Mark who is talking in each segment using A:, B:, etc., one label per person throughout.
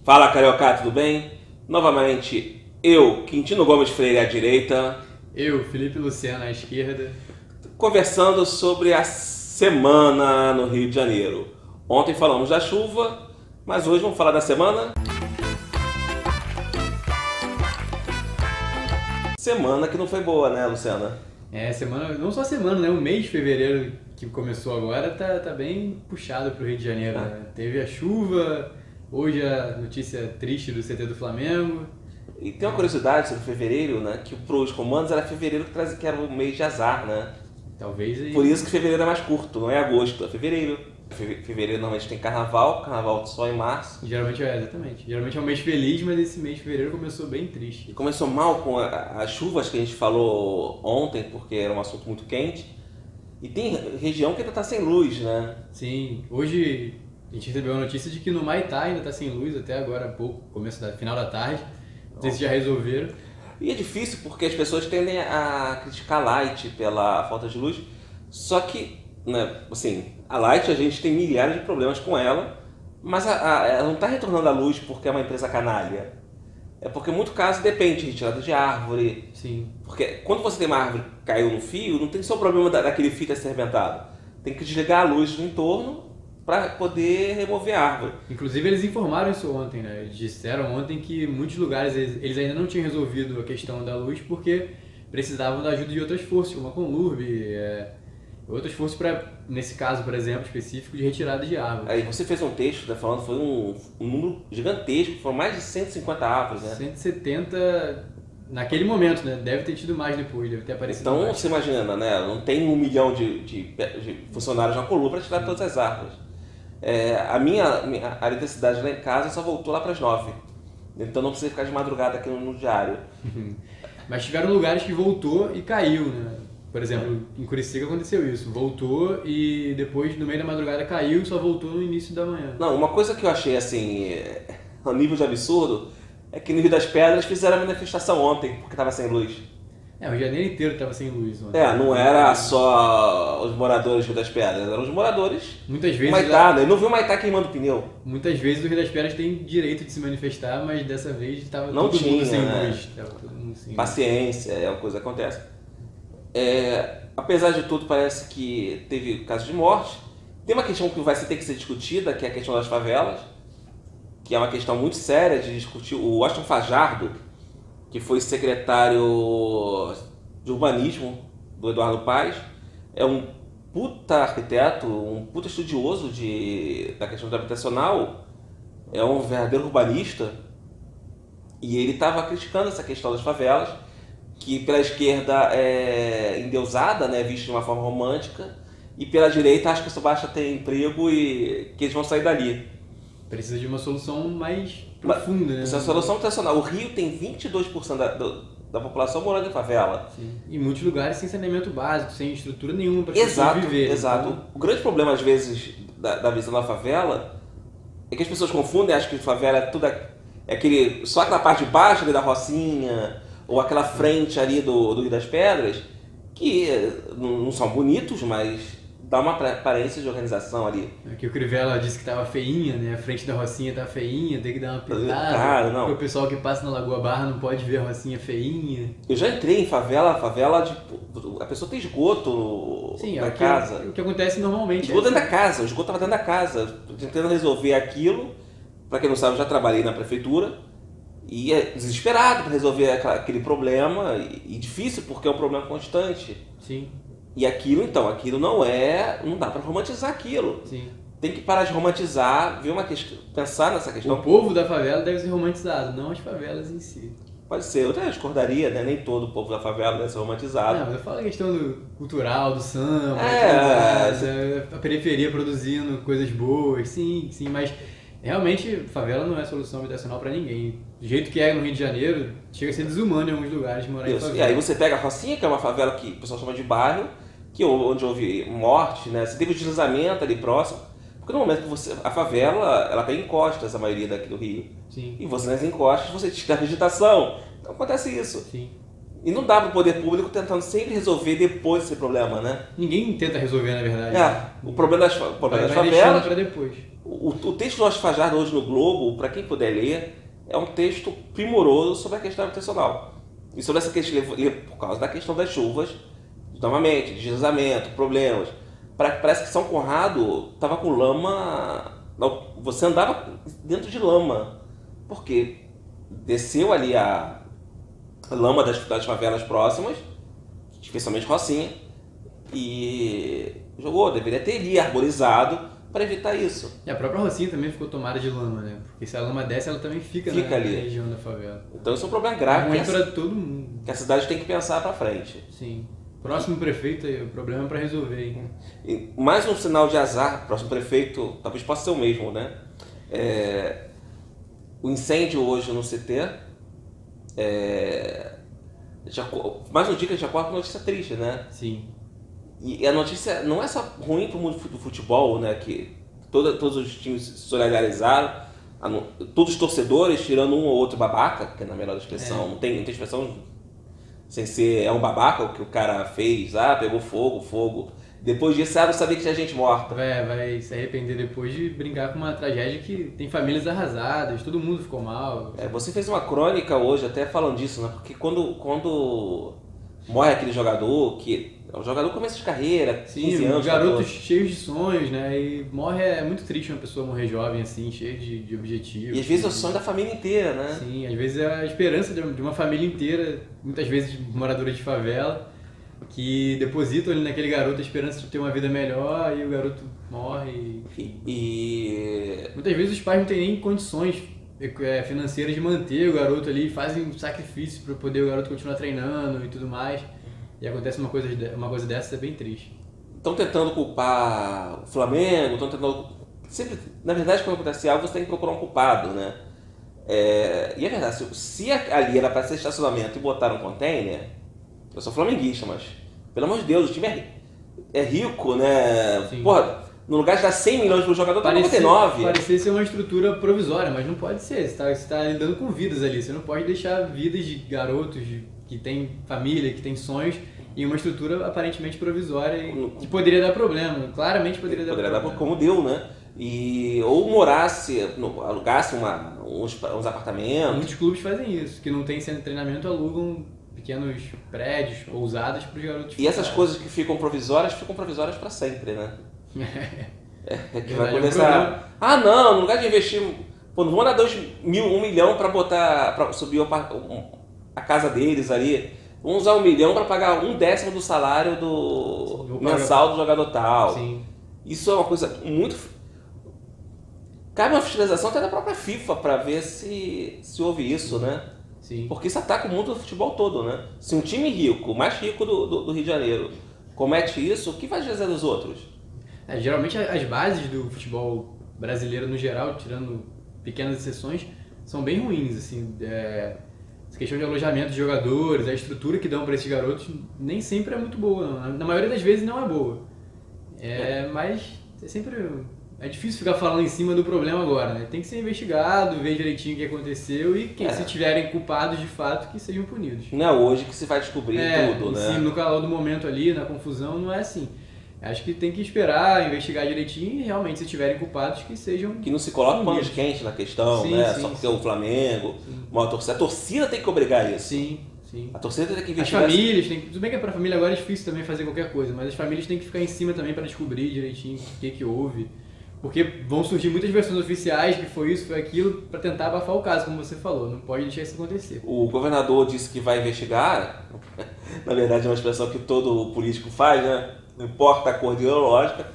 A: Fala, Carioca, tudo bem? Novamente, eu, Quintino Gomes Freire à direita,
B: Eu, Felipe Luciano, à esquerda.
A: conversando sobre a semana no Rio de Janeiro. Ontem falamos da chuva, mas hoje vamos falar da semana. Semana que não foi boa, né, Luciana?
B: Semana, não só semana, né? O mês de fevereiro que começou agora tá bem puxado pro Rio de Janeiro, né? Teve a chuva, hoje a notícia triste do CT do Flamengo.
A: E tem uma curiosidade sobre fevereiro, né? Que para os comandos era fevereiro que era o mês de azar, né?
B: Talvez aí.
A: Por isso que fevereiro é mais curto, não é agosto, é fevereiro. Fevereiro normalmente tem carnaval só em março.
B: Geralmente exatamente. Geralmente é um mês feliz, mas esse mês de fevereiro começou bem triste.
A: E começou mal com as chuvas que a gente falou ontem, porque era um assunto muito quente. E tem região que ainda está sem luz, né?
B: Sim, hoje a gente recebeu a notícia de que no Maitá ainda tá sem luz até agora há pouco, final da tarde. Não sei se já resolveram.
A: E é difícil porque as pessoas tendem a criticar a Light pela falta de luz. Só que, né, assim, a Light a gente tem milhares de problemas com ela, mas ela não está retornando a luz porque é uma empresa canalha. É porque em muito caso depende de retirada de árvore.
B: Sim.
A: Porque quando você tem uma árvore que caiu no fio, não tem só o problema daquele fio ter se arrebentado. Tem que desligar a luz do entorno para poder remover a árvore.
B: Inclusive eles informaram isso ontem, né? Eles disseram ontem que em muitos lugares eles ainda não tinham resolvido a questão da luz porque precisavam da ajuda de outras forças, como a Conlurb, outras forças para, nesse caso, por exemplo, específico, de retirada de árvores.
A: Aí você fez um texto, né, falando que foi um número gigantesco, foram mais de 150 árvores, né?
B: 170 naquele momento, né? Deve ter tido mais depois, deve ter aparecido
A: Então
B: mais.
A: você imagina, né? Não tem 1 milhão de funcionários na Coluna para tirar todas as árvores. A minha eletricidade lá em casa só voltou lá para as 9. Então não precisa ficar de madrugada aqui no diário.
B: Mas tiveram lugares que voltou e caiu, né? Por exemplo, em Curicica aconteceu isso. Voltou e depois, no meio da madrugada, caiu e só voltou no início da manhã.
A: Não, uma coisa que eu achei assim, a nível de absurdo, é que no Rio das Pedras fizeram a manifestação ontem, porque estava sem luz.
B: O Rio de Janeiro inteiro estava sem luz ontem.
A: Não era só os moradores do Rio das Pedras, eram os moradores
B: Muitas
A: do
B: vezes,
A: Maitá, né? Eu não vi o Maitá queimando pneu.
B: muitas vezes o Rio das Pedras tem direito de se manifestar, mas dessa vez estava
A: Não
B: todo
A: tinha,
B: mundo sem
A: né?
B: luz. Tava todo mundo sem luz.
A: Paciência, é uma coisa que acontece. Apesar de tudo, parece que teve caso de morte. Tem uma questão que vai ter que ser discutida, que é a questão das favelas, que é uma questão muito séria de discutir. O Washington Fajardo, que foi secretário de urbanismo do Eduardo Paes, é um puta arquiteto, um puta estudioso da questão habitacional, é um verdadeiro urbanista, e ele estava criticando essa questão das favelas, que pela esquerda é endeusada, né, vista de uma forma romântica, e pela direita acha que só basta ter emprego e que eles vão sair dali.
B: Precisa de uma solução mais profunda, né?
A: Essa é a solução tradicional. O Rio tem 22% da população morando em favela.
B: Sim. Em muitos lugares sem saneamento básico, sem estrutura nenhuma para as pessoas viverem.
A: Exato.
B: Então,
A: O grande problema, às vezes, da visão da favela é que as pessoas confundem, acham que favela é tudo só aquela parte de baixo ali da Rocinha, ou aquela frente ali do Rio das Pedras, que não são bonitos, mas dá uma aparência de organização ali.
B: Aqui o Crivella disse que tava feinha, né? A frente da Rocinha tá feinha, tem que dar uma pintada.
A: Claro, não.
B: Porque o pessoal que passa na Lagoa Barra não pode ver a Rocinha feinha.
A: Eu já entrei em favela, a pessoa tem esgoto
B: Sim,
A: na
B: é
A: casa.
B: o que acontece normalmente.
A: Esgoto dentro da casa, o esgoto estava dentro da casa, tentando resolver aquilo. Para quem não sabe, eu já trabalhei na prefeitura e é desesperado para resolver aquele problema e difícil porque é um problema constante.
B: Sim,
A: E aquilo não dá para romantizar aquilo.
B: sim.
A: Tem que parar de romantizar, ver uma questão, pensar nessa questão.
B: O povo da favela deve ser romantizado, não as favelas em si.
A: Pode ser, eu até discordaria, né? Nem todo o povo da favela deve ser romantizado.
B: Não, mas eu falo a questão cultural, do samba, a periferia produzindo coisas boas, sim, mas realmente favela não é solução habitacional para ninguém. Do jeito que é no Rio de Janeiro, chega a ser desumano em alguns lugares morar em favela.
A: E aí você pega a Rocinha, que é uma favela que o pessoal chama de bairro, onde houve morte, né? Você teve o deslizamento ali próximo. Porque no momento que a favela, ela tem encostas, a maioria daqui do Rio.
B: Sim.
A: E você nas encostas, você tira a vegetação. Então acontece isso.
B: Sim.
A: E não dá para o poder público tentando sempre resolver depois esse problema, né?
B: Ninguém tenta resolver, na verdade.
A: O problema das
B: Vai
A: favelas.
B: deixando para depois.
A: O texto do Washington Fajardo hoje no Globo, para quem puder ler, é um texto primoroso sobre a questão habitacional. E sobre essa questão, por causa da questão das chuvas, novamente, deslizamento, problemas. Parece que São Conrado estava com lama. Você andava dentro de lama. Porque desceu ali a lama das favelas próximas, especialmente Rocinha, e deveria ter ali arborizado para evitar isso.
B: E a própria Rocinha também ficou tomada de lama, né? Porque se a lama desce, ela também fica na região da favela.
A: Então isso é um problema grave.
B: É ruim para todo mundo.
A: Que a cidade tem que pensar para frente.
B: Sim. Próximo prefeito, o problema é para resolver, hein?
A: E mais um sinal de azar, próximo prefeito, talvez possa ser o mesmo, né? O incêndio hoje no CT, mais um dia que a gente acorda com uma notícia triste, né?
B: Sim.
A: E a notícia não é só ruim para o mundo do futebol, né? Que todos os times se solidarizaram, todos os torcedores, tirando um ou outro babaca, que é na melhor expressão, não tem expressão sem ser um babaca o que o cara fez, pegou fogo. Depois disso, não sabia que tinha gente morta.
B: Vai se arrepender depois de brincar com uma tragédia que tem famílias arrasadas, todo mundo ficou mal.
A: Você fez uma crônica hoje até falando disso, né? Porque quando morre aquele jogador, que é um jogador começo de carreira, 15 anos.
B: Garotos cheios de sonhos, né? E morre, é muito triste uma pessoa morrer jovem assim, cheia de objetivos.
A: E às vezes é o sonho da família inteira, né?
B: Sim, às vezes é a esperança de uma família inteira, muitas vezes moradora de favela, que depositam ali naquele garoto a esperança de ter uma vida melhor e o garoto morre. Muitas vezes os pais não têm nem condições financeiras de manter o garoto ali, fazem um sacrifício para poder o garoto continuar treinando e tudo mais. E acontece uma coisa dessa, é bem triste.
A: Estão tentando culpar o Flamengo, estão tentando... Sempre, na verdade, quando acontece algo, você tem que procurar um culpado, né? E é verdade, se ali era para ser estacionamento e botar um container, eu sou flamenguista, mas, pelo amor de Deus, o time é rico, né?
B: Sim.
A: Porra, no lugar de dar 100 milhões pro jogador, tá 99.
B: Parecia ser uma estrutura provisória, mas não pode ser. Você tá lidando com vidas ali. Você não pode deixar vidas de garotos que têm família, que têm sonhos, em uma estrutura aparentemente provisória que poderia dar problema. Claramente poderia dar problema.
A: Como deu, né? Ou morasse, alugasse uns apartamentos.
B: Muitos clubes fazem isso, que não tem centro de treinamento, alugam pequenos prédios, pousadas para os garotos.
A: E essas coisas que ficam provisórias para sempre, né? Que vai começar. Não, no lugar de investir. Pô, não vou dar 1 milhão para subir a casa deles ali. Vamos usar 1 milhão para pagar 1/10 do salário mensal do jogador tal.
B: Sim.
A: Isso é uma coisa muito. Cabe uma fiscalização até da própria FIFA para ver se houve isso, né?
B: Sim.
A: Porque isso ataca o mundo do futebol todo, né? Se um time rico, o mais rico do Rio de Janeiro, comete isso, o que vai dizer dos outros?
B: Geralmente as bases do futebol brasileiro no geral, tirando pequenas exceções, são bem ruins, assim. Essa questão de alojamento de jogadores, a estrutura que dão para esses garotos nem sempre é muito boa, não. Na maioria das vezes não é boa. Mas é difícil ficar falando em cima do problema agora, né? Tem que ser investigado, ver direitinho o que aconteceu e se tiverem culpados de fato, que sejam punidos.
A: Não é hoje que se vai descobrir tudo, né?
B: Sim, no calor do momento ali, na confusão, não é assim. Acho que tem que esperar, investigar direitinho e realmente, se tiverem culpados, que sejam...
A: Que não se coloque panos quentes na questão, né? Só porque é o Flamengo, uma torcida. A torcida tem que obrigar isso.
B: Sim.
A: A torcida tem que investigar.
B: As famílias, tudo bem que para a família agora é difícil também fazer qualquer coisa, mas as famílias têm que ficar em cima também para descobrir direitinho o que houve. Porque vão surgir muitas versões oficiais que foi isso, foi aquilo, para tentar abafar o caso, como você falou. Não pode deixar isso acontecer.
A: O governador disse que vai investigar. Na verdade é uma expressão que todo político faz, né? Não importa a cor ideológica,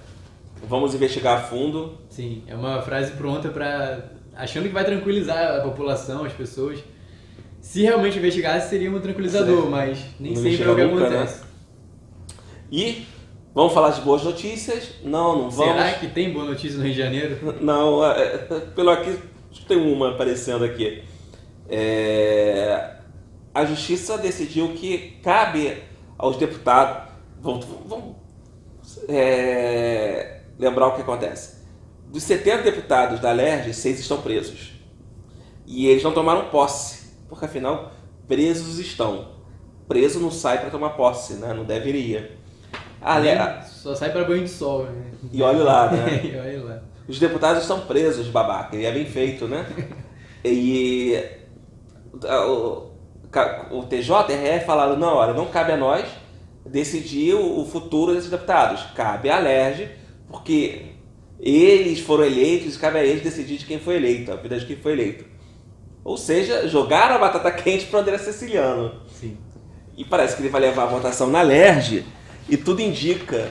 A: vamos investigar a fundo.
B: Sim, é uma frase pronta achando que vai tranquilizar a população, as pessoas. Se realmente investigasse, seria um tranquilizador, mas nem sempre é o que acontece.
A: Né? E vamos falar de boas notícias? Não vamos.
B: Será que tem boa notícia no Rio de Janeiro?
A: Não, pelo aqui, tem uma aparecendo aqui. A Justiça decidiu que cabe aos deputados... Vamos lembrar o que acontece. Dos 70 deputados da LERJ, 6 estão presos. E eles não tomaram posse, porque afinal, presos estão. preso não sai para tomar posse, né? Não deveria.
B: Só sai para banho de sol, né?
A: E olha lá, né?
B: E olha lá.
A: Os deputados estão presos, babaca, e é bem feito, né? E o TJRE falaram, não, olha, não cabe a nós decidir o futuro desses deputados, cabe à Alerj, porque eles foram eleitos e cabe a eles decidir de quem foi eleito, a vida de quem foi eleito. Ou seja, jogaram a batata quente para o André Ceciliano.
B: Sim.
A: E parece que ele vai levar a votação na Alerj e tudo indica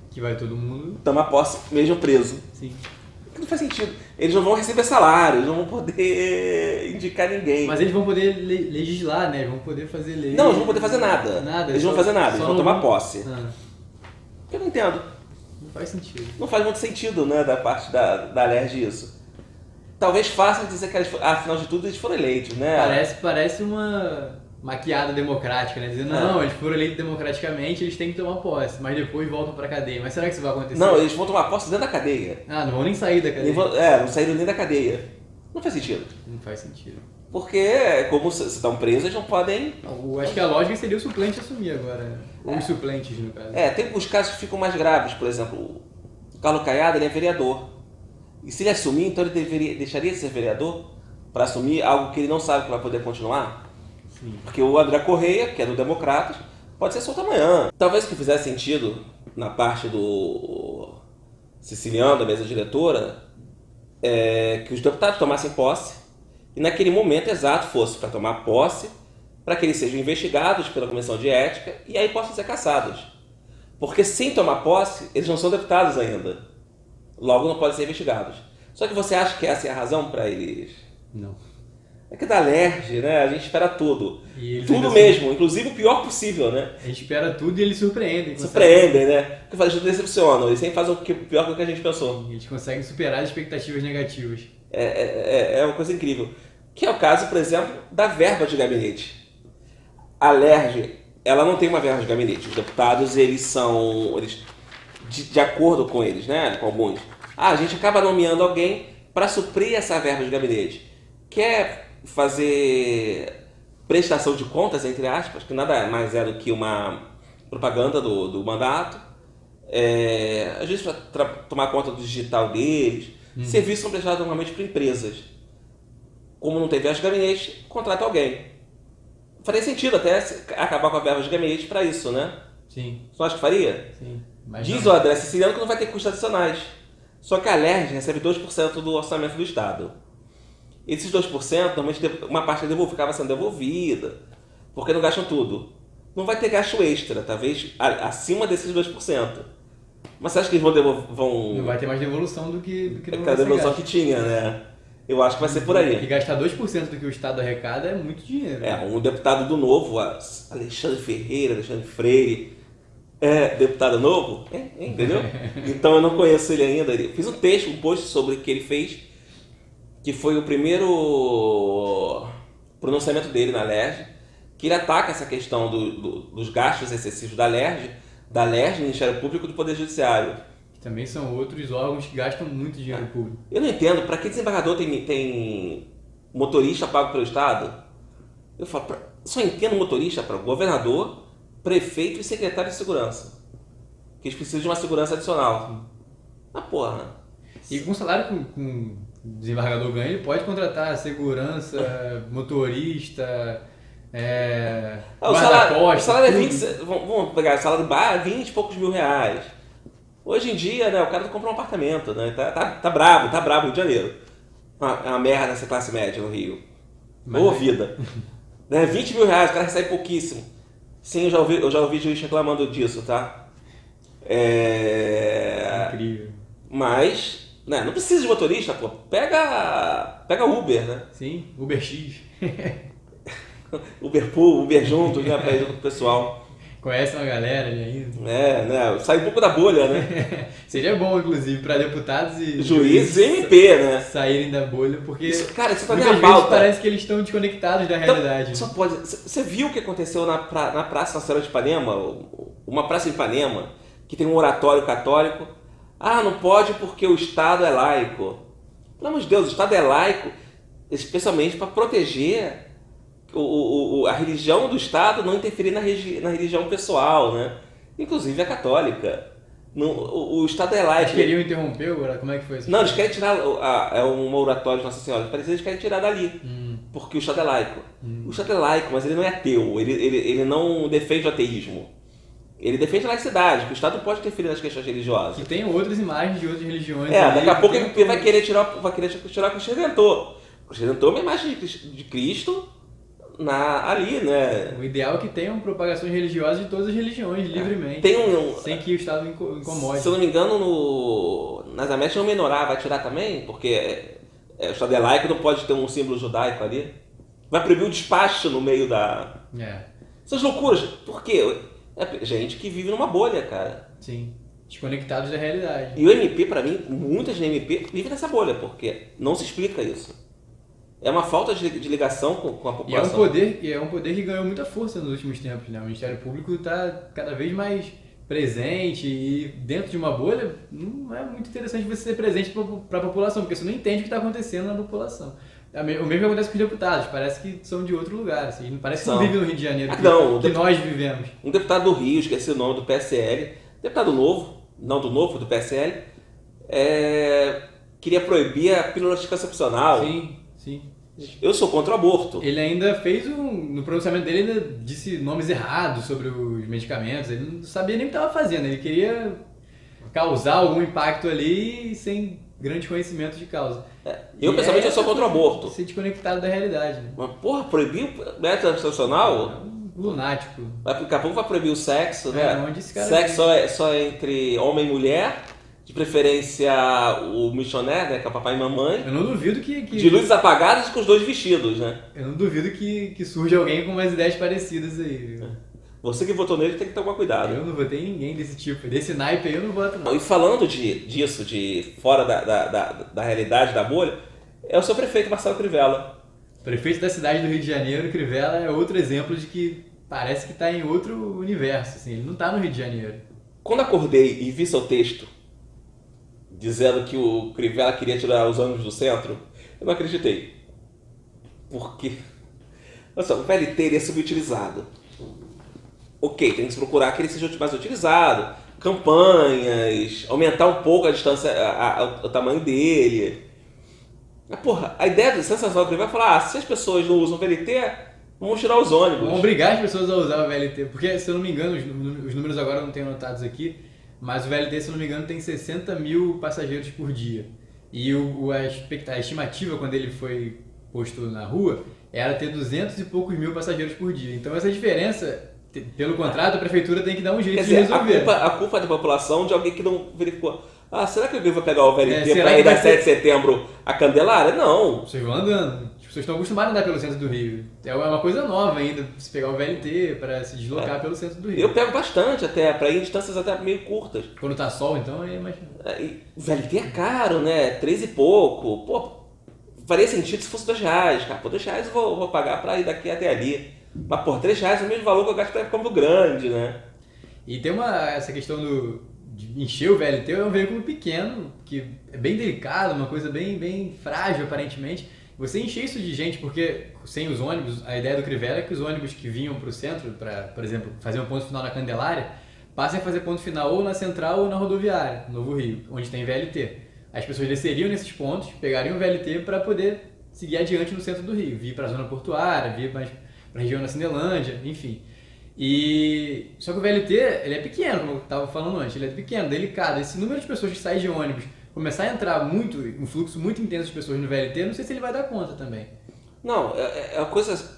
B: Que vai todo mundo.
A: tomar posse mesmo preso.
B: Sim.
A: Não faz sentido. Eles não vão receber salário, eles não vão poder indicar ninguém.
B: Mas eles vão poder legislar, né? Eles vão poder fazer lei.
A: Não, eles não vão poder fazer nada.
B: Nada.
A: Eles não vão fazer nada, eles vão tomar posse. Eu não entendo.
B: Não faz sentido.
A: Não faz muito sentido, né, da parte da Alerj isso. Talvez faça dizer que, afinal de tudo, eles foram eleitos, né?
B: Parece uma maquiada democrática, né? Dizendo, não, eles foram eleitos democraticamente, eles têm que tomar posse, mas depois voltam pra cadeia. Mas será que isso vai acontecer?
A: Não, eles vão tomar posse dentro da cadeia.
B: Ah, não vão nem sair da cadeia.
A: Não saíram nem da cadeia. Não faz sentido.
B: Não faz sentido.
A: Porque, como se estão presos, eles não podem...
B: Acho que a lógica seria o suplente assumir agora. Né? Ou os suplentes, no caso.
A: Tem os casos que ficam mais graves. Por exemplo, o Carlos Caiado, ele é vereador. E se ele assumir, então ele deixaria de ser vereador para assumir algo que ele não sabe que vai poder continuar?
B: Sim.
A: Porque o André Correia, que é do Democratas, pode ser solto amanhã. Talvez o que fizesse sentido na parte do Ceciliano, da mesa diretora, é que os deputados tomassem posse e naquele momento exato fosse para tomar posse, para que eles sejam investigados pela Comissão de Ética e aí possam ser cassados. Porque sem tomar posse, eles não são deputados ainda. Logo não podem ser investigados. Só que você acha que essa é a razão para eles?
B: Não.
A: É que da Alerj, né, a gente espera tudo.
B: E
A: Tudo mesmo, inclusive o pior possível, né?
B: A gente espera tudo e eles surpreendem.
A: Surpreendem, né? Porque eles decepcionam, eles sempre fazem o pior do que a gente pensou.
B: Eles conseguem superar as expectativas negativas.
A: É uma coisa incrível. Que é o caso, por exemplo, da verba de gabinete. A Alerj, ela não tem uma verba de gabinete. Os deputados, eles de acordo com eles, né? Com alguns. A gente acaba nomeando alguém para suprir essa verba de gabinete. Quer fazer prestação de contas, entre aspas, que nada mais é do que uma propaganda do mandato. Às vezes para tomar conta do digital deles. Serviços são prestados normalmente por empresas. Como não tem verba de gabinete, contrata alguém. Faria sentido até acabar com a verba de gabinete para isso, né?
B: Sim.
A: Você não acha que faria?
B: Sim.
A: Diz o André Ceciliano que não vai ter custos adicionais. Só que a Alerj recebe 2% do orçamento do Estado. Esses 2%, normalmente uma parte acaba sendo devolvida, porque não gastam tudo. Não vai ter gasto extra, talvez acima desses 2%. Mas você acha que eles vão...
B: Não vai ter mais devolução do que não
A: a devolução que tinha, né? Eu acho que vai ser por aí.
B: E gastar 2% do que o Estado arrecada é muito dinheiro.
A: Um deputado do Novo, Alexandre Ferreira, Alexandre Freire, deputado novo, entendeu? Então eu não conheço ele ainda. Fiz um post sobre o que ele fez, que foi o primeiro pronunciamento dele na Alerj, que ele ataca essa questão dos gastos excessivos da Alerj, do Ministério Público e do Poder Judiciário.
B: Que também são outros órgãos que gastam muito dinheiro público.
A: Eu não entendo, para que desembargador tem motorista pago pelo Estado? Eu falo, só entendo motorista para governador, prefeito e secretário de segurança. Que eles precisam de uma segurança adicional. Porra.
B: E com o salário que o desembargador ganha, ele pode contratar segurança, motorista,
A: o salário é 20, vamos pegar o salário base, 20 e poucos mil reais. Hoje em dia, né, o cara compra um apartamento, né? Tá brabo Rio de Janeiro. É uma merda essa classe média no Rio. Boa vida. 20 mil reais, o cara recebe pouquíssimo. Sim, eu já ouvi juiz reclamando disso, tá?
B: Incrível.
A: Mas, né, não precisa de motorista, pô. Pega Uber, né?
B: Sim, Uber X.
A: Uber Pool, Uber junto, né, pra ir com o pessoal.
B: Conhece uma galera ali ainda.
A: Né? Sai um pouco da bolha, né?
B: Seria bom, inclusive, para deputados e
A: juízes e MP, né?
B: Saírem da bolha, porque
A: isso tá
B: muitas vezes parece que eles estão desconectados da realidade.
A: Só pode. Você viu o que aconteceu na Praça Nossa Senhora de Ipanema? Uma praça em Ipanema, que tem um oratório católico. Não pode porque o Estado é laico. Pelo amor de Deus, o Estado é laico, especialmente para proteger a religião do Estado não interferir na religião pessoal, né? Inclusive a católica. O Estado é laico.
B: Eles queriam interromper, como é que foi isso?
A: Não, eles querem tirar. É um oratório de Nossa Senhora. Parece que eles querem tirar dali. Porque o Estado é laico. O Estado é laico, mas ele não é ateu. Ele não defende o ateísmo. Ele defende a laicidade, que o Estado não pode interferir nas questões religiosas.
B: Que tem outras imagens de outras religiões.
A: Daqui a pouco ele vai querer tirar o Cristo Redentor. O Cristo Redentor é uma imagem de Cristo ali, né?
B: O ideal é que tenham propagações religiosas de todas as religiões, livremente. Sem que o Estado incomode.
A: Se eu não me engano, nas Américas o menorá vai tirar também, porque o Estado é laico, não pode ter um símbolo judaico ali. Vai proibir o despacho no meio da... Essas loucuras. Por quê? É gente que vive numa bolha, cara.
B: Sim. Desconectados da realidade.
A: E o MP, pra mim, muitas no MP vivem nessa bolha, porque não se explica isso. É uma falta de ligação com a população.
B: E é um poder que ganhou muita força nos últimos tempos, né? O Ministério Público está cada vez mais presente e dentro de uma bolha não é muito interessante você ser presente para a população, porque você não entende o que está acontecendo na população. O mesmo acontece com os deputados, parece que são de outro lugar, assim, parece que não vivem no Rio de Janeiro, que nós vivemos.
A: Um deputado do Rio, esqueci o nome, do PSL, deputado novo, não do novo, do PSL, queria proibir a pílula anticoncepcional.
B: Sim.
A: Eu sou contra o aborto.
B: Ele ainda fez no pronunciamento dele, ele ainda disse nomes errados sobre os medicamentos, ele não sabia nem o que estava fazendo, ele queria causar algum impacto ali sem grande conhecimento de causa.
A: Eu, pessoalmente, eu sou contra o aborto.
B: Ser desconectado da realidade, né?
A: Mas, porra, proibir o método anticoncepcional?
B: Lunático.
A: Daqui a pouco vai proibir o sexo, né?
B: Onde esse cara
A: sexo só é entre homem e mulher, de preferência o missionário, né? Que é o papai e mamãe.
B: Eu não duvido que...
A: De luzes apagadas e com os dois vestidos, né?
B: Eu não duvido que surja alguém com umas ideias parecidas aí, viu?
A: Você que votou nele tem que tomar cuidado.
B: Eu não votei em ninguém desse tipo. Desse naipe aí eu não voto, não.
A: E falando disso, de fora da realidade da bolha, é o seu prefeito, Marcelo Crivella.
B: Prefeito da cidade do Rio de Janeiro, Crivella é outro exemplo de que parece que está em outro universo. Assim, ele não está no Rio de Janeiro.
A: Quando acordei e vi seu texto dizendo que o Crivella queria tirar os ônibus do centro, eu não acreditei. Porque nossa, o VLT ele é subutilizado. Ok, tem que se procurar que ele seja mais utilizado, campanhas, aumentar um pouco a distância, o tamanho dele. Mas, porra, a ideia do sensacional que ele vai falar, se as pessoas não usam o VLT, vamos tirar os ônibus.
B: Vamos obrigar as pessoas a usar o VLT, porque, se eu não me engano, os números agora eu não tenho anotados aqui, mas o VLT, se eu não me engano, tem 60 mil passageiros por dia. E a estimativa, quando ele foi posto na rua, era ter 200 e poucos mil passageiros por dia. Então, essa diferença... Pelo contrato, a prefeitura tem que dar um jeito de resolver.
A: A culpa é da população de alguém que não verificou. Será que alguém vai pegar o VLT
B: será
A: para
B: que
A: ir da
B: vai
A: 7 de setembro a Candelária? Não.
B: Vocês vão andando. As pessoas estão acostumadas a andar pelo centro do Rio. É uma coisa nova ainda, se pegar o VLT para se deslocar pelo centro do Rio.
A: Eu pego bastante até, para ir em distâncias até meio curtas.
B: Quando tá sol, então, aí é mais...
A: O VLT é caro, né? 3 e pouco. Pô, faria sentido se fosse R$2, cara. Por R$2 eu vou pagar para ir daqui até ali. Mas por R$3 é o mesmo valor que eu gasto para ir para Campo Grande, né?
B: E tem essa questão de encher o VLT, é um veículo pequeno, que é bem delicado, uma coisa bem frágil aparentemente. Você encher isso de gente, porque sem os ônibus, a ideia do Crivella é que os ônibus que vinham para o centro, para, por exemplo, fazer um ponto final na Candelária, passem a fazer ponto final ou na Central ou na rodoviária, Novo Rio, onde tem VLT. As pessoas desceriam nesses pontos, pegariam o VLT para poder seguir adiante no centro do Rio, vir para a zona portuária, vir mais para a região da Cinelândia, enfim. Só que o VLT, ele é pequeno, como eu estava falando antes, ele é pequeno, delicado. Esse número de pessoas que saem de ônibus, começar a entrar um fluxo muito intenso de pessoas no VLT, não sei se ele vai dar conta também.
A: Não, é a coisa...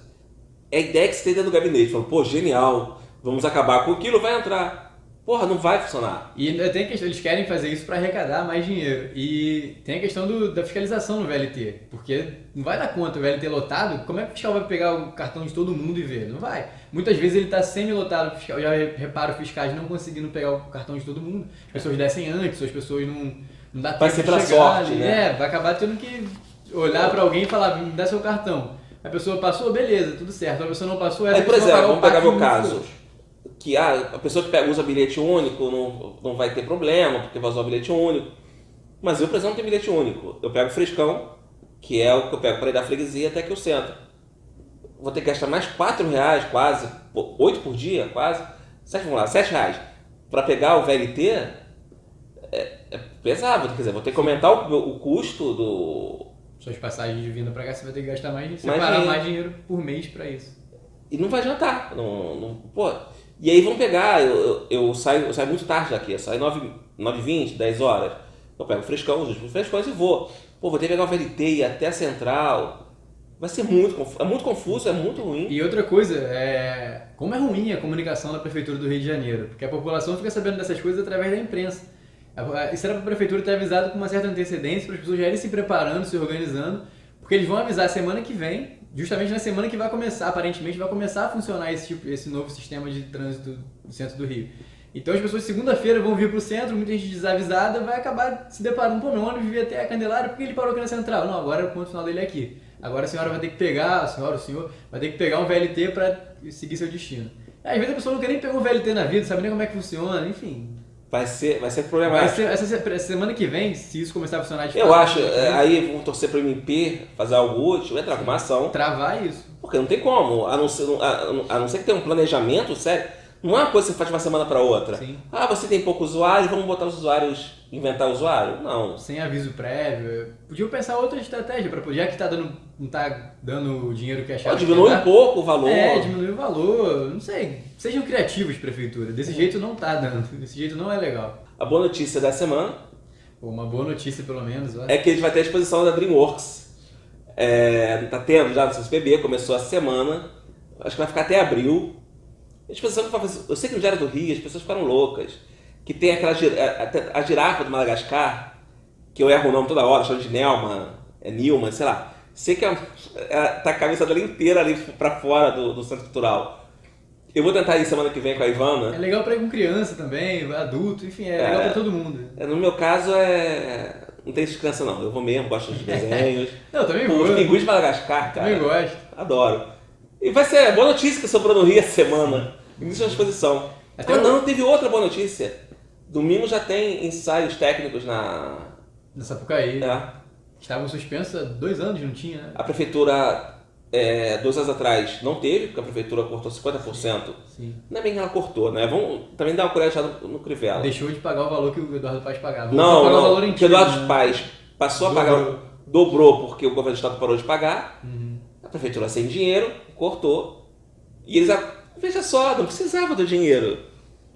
A: É a ideia que você tem dentro do gabinete. Fala, pô, genial, vamos acabar com aquilo, vai entrar. Porra, não vai funcionar.
B: E tem a questão, eles querem fazer isso para arrecadar mais dinheiro. E tem a questão da fiscalização no VLT, porque não vai dar conta o VLT lotado, como é que o fiscal vai pegar o cartão de todo mundo e ver? Não vai. Muitas vezes ele está semi-lotado, eu já reparo fiscais não conseguindo pegar o cartão de todo mundo. As pessoas descem antes, as pessoas não dá tempo
A: vai ser pela
B: de chegar,
A: sorte, né?
B: vai acabar tendo que olhar para alguém e falar, me dá seu cartão. A pessoa passou, beleza, tudo certo. A pessoa não passou, essa
A: por exemplo, vamos pegar meu caso.
B: Fluxo.
A: Que a pessoa que usa bilhete único não vai ter problema, porque vai usar o bilhete único. Mas eu, por exemplo, não tenho bilhete único. Eu pego o frescão, que é o que eu pego para ir da freguesia até aqui o centro. vou ter que gastar mais R$4 quase, 8 por dia quase, 7, vamos lá, R$7 para pegar o VLT, é pesado, quer dizer, vou ter que aumentar o custo do...
B: Suas passagens de vinda pra cá, você vai ter que gastar mais,
A: Mais
B: separar
A: dinheiro.
B: mais dinheiro por mês pra isso.
A: E não vai adiantar, pô. E aí vamos pegar, eu saio muito tarde daqui, eu saio 9h20, 10 horas, eu pego os últimos frescões e vou. Pô, vou ter que pegar o VLT e ir até a central, vai ser muito confuso, é muito ruim.
B: E outra coisa, como é ruim a comunicação da Prefeitura do Rio de Janeiro, porque a população fica sabendo dessas coisas através da imprensa. Isso era para a Prefeitura ter avisado com uma certa antecedência, para as pessoas já irem se preparando, se organizando, porque eles vão avisar semana que vem, justamente na semana que vai começar, aparentemente vai começar a funcionar esse novo sistema de trânsito no centro do Rio. Então as pessoas segunda-feira vão vir para o centro, muita gente desavisada vai acabar se deparando, pô, meu ônibus devia até a Candelária, por que ele parou aqui na central? Não, agora o ponto final dele é aqui. Agora a senhora vai ter que pegar, o senhor vai ter que pegar um VLT para seguir seu destino. Às vezes a pessoa não quer nem pegar um VLT na vida, sabe nem como é que funciona, enfim.
A: Vai ser problemático.
B: Essa semana que vem, se isso começar a funcionar de fato...
A: Eu acho, aí vamos torcer para o MP fazer algo útil, entrar com uma ação.
B: Travar isso.
A: Porque não tem como, a não ser que tenha um planejamento sério. Não é uma coisa que você faz de uma semana para outra.
B: Sim.
A: Ah, você tem pouco usuário, vamos botar os usuários, inventar usuário? Não.
B: Sem aviso prévio. Podiam pensar outra estratégia, já que não tá dando o dinheiro que achava.
A: Diminui um pouco o valor.
B: Diminui o valor, não sei. Sejam criativos, Prefeitura. Desse jeito não tá dando, desse jeito não é legal.
A: A boa notícia da semana
B: uma boa notícia, pelo menos. Olha.
A: é que a gente vai ter a exposição da DreamWorks. Tá tendo já no CCBB, começou a semana. Acho que vai ficar até abril. A exposição que vai fazer, eu sei que no Diário do Rio as pessoas ficaram loucas. Que tem aquela a girafa do Madagascar, que eu erro o nome toda hora, chamo de Nilma, sei lá. Sei que tá a cabeça dela inteira ali pra fora do Centro Cultural. Eu vou tentar ir semana que vem com a Ivana.
B: É legal pra ir com criança também, adulto, enfim, é legal pra todo mundo.
A: No meu caso, não tem isso de criança não. Eu vou mesmo, gosto de desenhos.
B: Não, eu também vou.
A: Os pinguins de Madagascar, cara.
B: Também gosto.
A: Adoro. E vai ser boa notícia que sobrou no Rio essa semana. Início da exposição. Não, teve outra boa notícia. Domingo já tem ensaios técnicos na
B: Sapucaí. Estavam suspensos há 2 anos, não tinha, né?
A: A prefeitura, 2 anos atrás, não teve, porque a prefeitura cortou 50%.
B: Sim.
A: Não é bem que ela cortou, né? Vamos também dar uma colherada no Crivella.
B: Deixou de pagar o valor que o Eduardo Paes pagava.
A: Não, porque o Eduardo Paes passou a pagar, dobrou porque o governo do estado parou de pagar.
B: Uhum.
A: A prefeitura sem dinheiro, cortou. E eles, veja só, não precisava do dinheiro.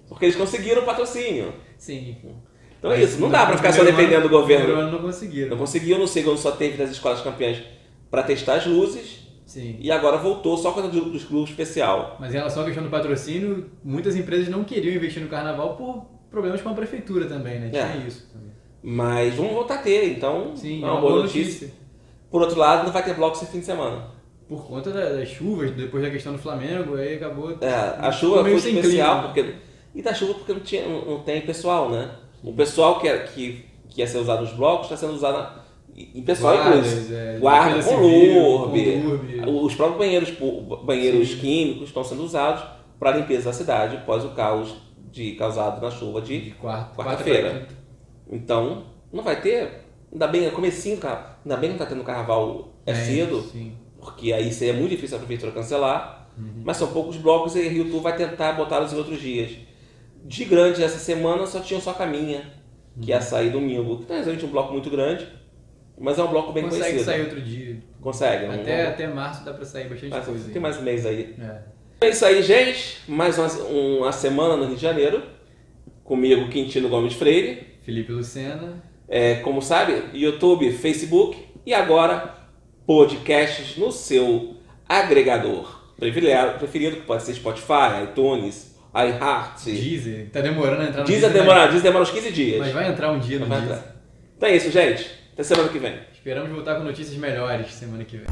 A: Porque eles conseguiram o patrocínio.
B: Sim.
A: Então é isso, não dá pra ficar só dependendo do governo.
B: No primeiro ano não conseguiram.
A: Não conseguiu, no segundo só teve das escolas campeãs para testar as luzes.
B: Sim.
A: E agora voltou só com a dos clubes especial.
B: Mas em relação à questão do patrocínio, muitas empresas não queriam investir no carnaval por problemas com a prefeitura também, né? Tinha isso também.
A: Mas vamos voltar a ter, então
B: sim,
A: é uma boa notícia. Por outro lado, não vai ter bloco esse fim de semana.
B: Por conta das chuvas, depois da questão do Flamengo, aí acabou...
A: A chuva foi especial,
B: clima.
A: E da chuva porque não tem pessoal, né? O pessoal que ia ser usado nos blocos está sendo usado em pessoal inclusive. Guarda, Conlurb, os próprios banheiros químicos estão sendo usados para a limpeza da cidade após o caos causado na chuva de quarta-feira. Então, não vai ter, ainda bem, no comecinho, ainda bem que não está tendo carnaval cedo,
B: sim.
A: Porque aí seria muito difícil a prefeitura cancelar, mas são poucos blocos e a Rio Tour vai tentar botá-los em outros dias. De grande essa semana só tinha só a Caminha, que ia sair domingo, que não é exatamente um bloco muito grande, mas é um bloco bem conhecido.
B: Consegue sair outro dia.
A: Consegue.
B: Até março dá pra sair bastante coisa.
A: Tem mais um mês aí. É isso aí, gente. Mais uma semana no Rio de Janeiro. Comigo, Quintino Gomes Freire.
B: Felipe Lucena.
A: Como sabe, YouTube, Facebook e agora podcasts no seu agregador preferido, que pode ser Spotify, iTunes, iHeart.
B: Deezer. Tá demorando a entrar no
A: Deezer. Deezer demora uns 15 dias.
B: Mas vai entrar um dia no Deezer.
A: Então é isso, gente. Até semana que vem.
B: Esperamos voltar com notícias melhores semana que vem.